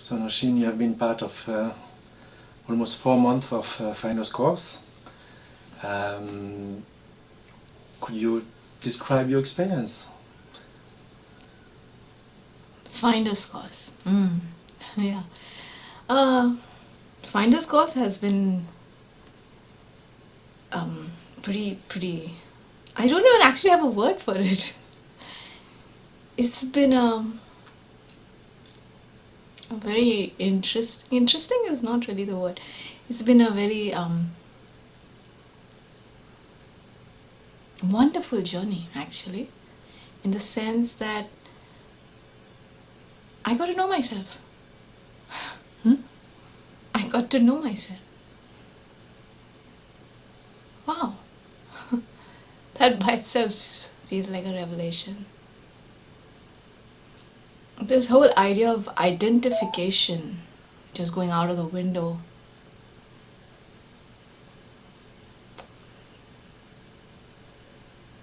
So Nausheen, you have been part of almost 4 months of Finance course. Could you describe your experience? Finder's course. Yeah. Finder's course has been pretty. I don't even actually have a word for it. It's been a very interesting. Interesting is not really the word. It's been a very wonderful journey, actually, in the sense that I got to know myself. I got to know myself. Wow. That by itself feels like a revelation. This whole idea of identification just going out of the window.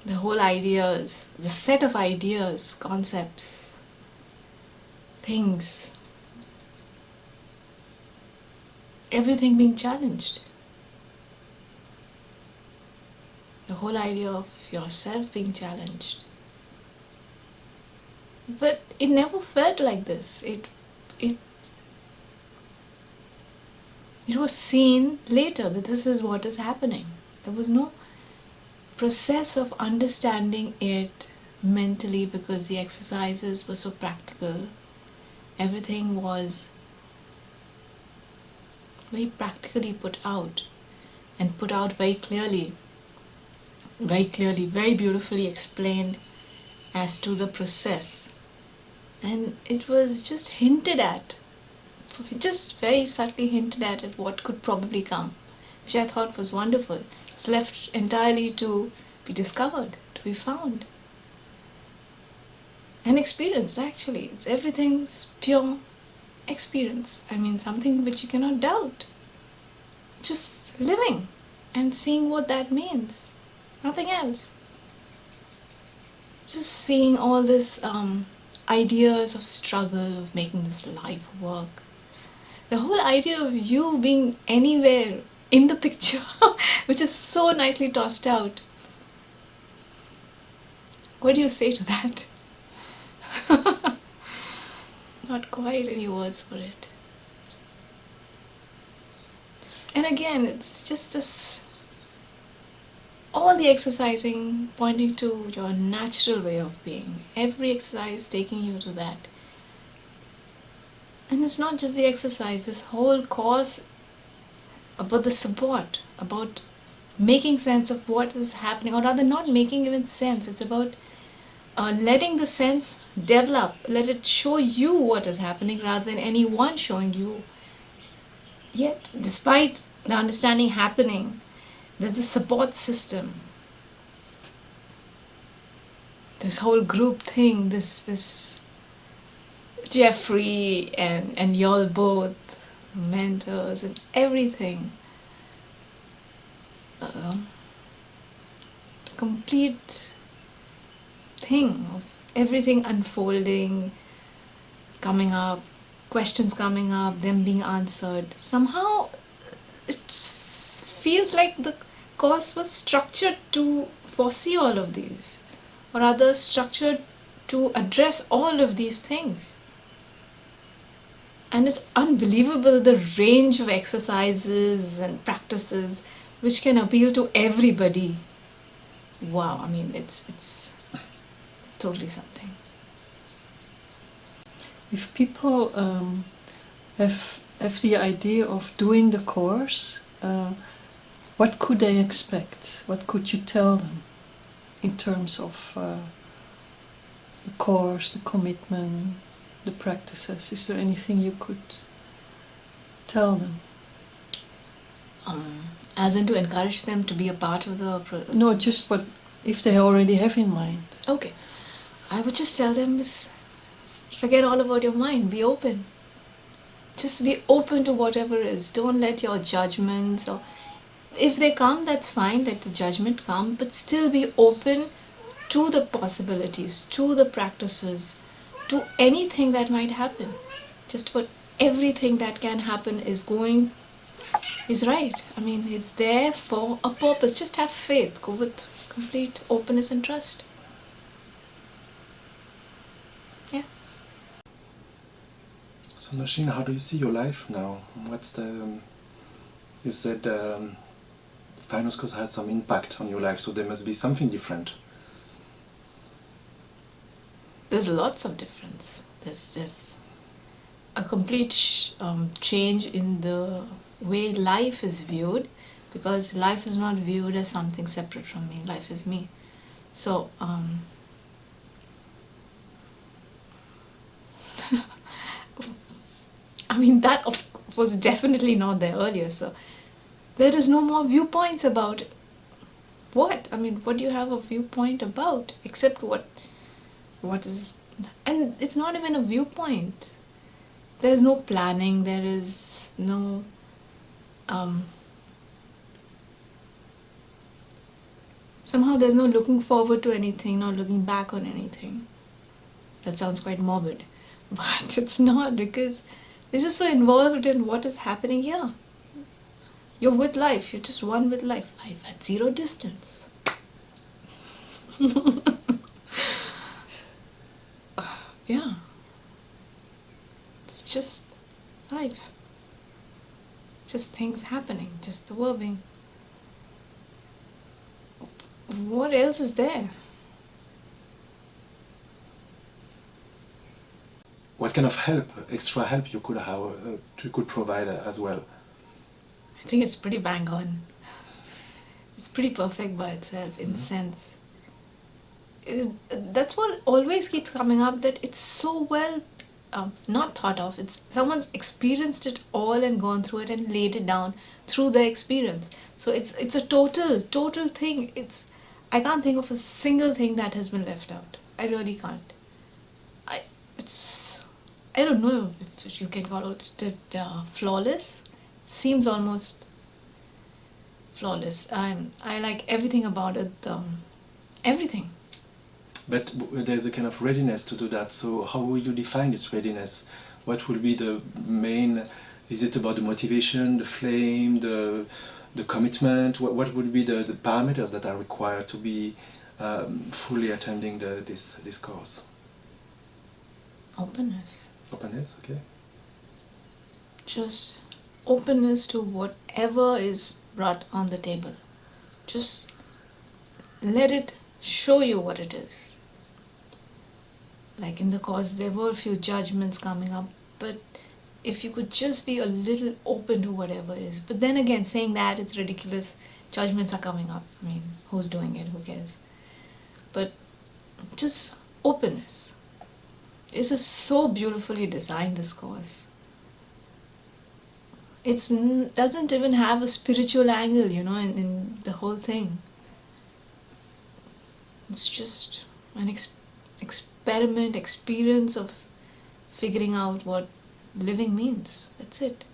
The whole ideas, the set of ideas, concepts, things, everything being challenged. The whole idea of yourself being challenged. But it never felt like this. It was seen later that this is what is happening. There was no process of understanding it mentally because the exercises were so practical. Everything was very practically put out and put out very clearly, very beautifully explained as to the process. And it was just hinted at, just very subtly hinted at what could probably come, which I thought was wonderful. It was left entirely to be discovered, to be found and experienced. Actually, everything's pure experience. I mean, something which you cannot doubt. Just living and seeing what that means, nothing else. Just seeing all this ideas of struggle, of making this life work. The whole idea of you being anywhere in the picture, which is so nicely tossed out. What do you say to that? Not quite any words for it. And again, it's just this, all the exercising pointing to your natural way of being. Every exercise taking you to that. And it's not just the exercise, this whole course about the support, about making sense of what is happening, or rather not making even sense. It's about letting the sense develop, let it show you what is happening rather than anyone showing you. Yet, despite the understanding happening, there's a support system. This whole group thing, this Jeffrey and y'all both, mentors and everything. Complete thing of everything unfolding, coming up, questions coming up, them being answered. Somehow it feels like the course was structured to foresee all of these, or rather structured to address all of these things. And it's unbelievable the range of exercises and practices which can appeal to everybody. Wow, I mean, it's totally something. If people have the idea of doing the course, what could they expect? What could you tell them in terms of the course, the commitment, the practices? Is there anything you could tell them? As in to encourage them to be a part of the... No, just what if they already have in mind. Okay. I would just tell them, forget all about your mind. Be open. Just be open to whatever is. Don't let your judgments, or if they come, that's fine. Let the judgment come, but still be open to the possibilities, to the practices, to anything that might happen. Just about everything that can happen is right. I mean, it's there for a purpose. Just have faith. Go with complete openness and trust. Yeah. So Nausheen, how do you see your life now? What's the you said finance course had some impact on your life, so there must be something different. There's lots of difference. There's just a complete change in the way life is viewed, because life is not viewed as something separate from me. Life is me. So I mean, that was definitely not there earlier. So there is no more viewpoints about what. I mean, what do you have a viewpoint about except what is, and it's not even a viewpoint. There's no planning. There is no somehow there's no looking forward to anything, not looking back on anything. That sounds quite morbid, but it's not, because you're just so involved in what is happening here. You're with life. You're just one with life. Life at zero distance. Yeah. It's just life. Just things happening. Just the world being. What else is there? What kind of help, extra help you could have, you could provide as well? I think it's pretty bang on. It's pretty perfect by itself in the sense. That's what always keeps coming up, that it's so well not thought of. It's someone's experienced it all and gone through it and laid it down through their experience. So it's a total thing. I can't think of a single thing that has been left out. I really can't. I don't know if you can call it flawless. Seems almost flawless. I like everything about it. Everything. But there's a kind of readiness to do that. So how will you define this readiness? What will be the main? Is it about the motivation, the flame, the commitment? What would be the parameters that are required to be fully attending this course? Openness. Openness, okay. Just openness to whatever is brought on the table. Just let it show you what it is. Like in the course, there were a few judgments coming up, but if you could just be a little open to whatever it is. But then again, saying that, it's ridiculous. Judgments are coming up. I mean, who's doing it? Who cares? But just openness. This is so beautifully designed, this course. It doesn't even have a spiritual angle, in the whole thing. It's just an experience of figuring out what living means. That's it.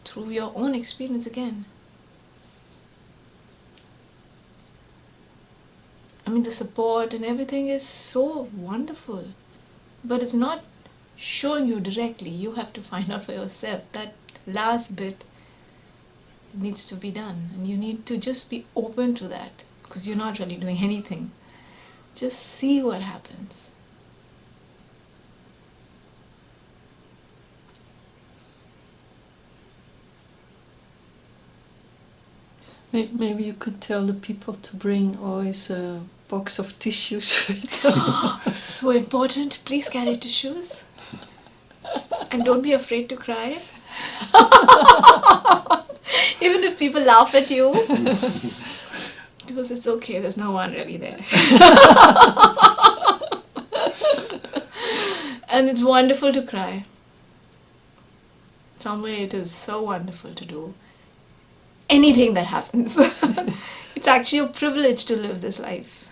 Through your own experience again. I mean, the support and everything is so wonderful. But it's not showing you directly. You have to find out for yourself. That last bit needs to be done. And you need to just be open to that. Because you're not really doing anything. Just see what happens. Maybe you could tell the people to bring always a box of tissues with them. So important. Please carry tissues. And don't be afraid to cry. Even if people laugh at you. Because it's okay, there's no one really there. And it's wonderful to cry. Some way it is so wonderful to do anything that happens. It's actually a privilege to live this life.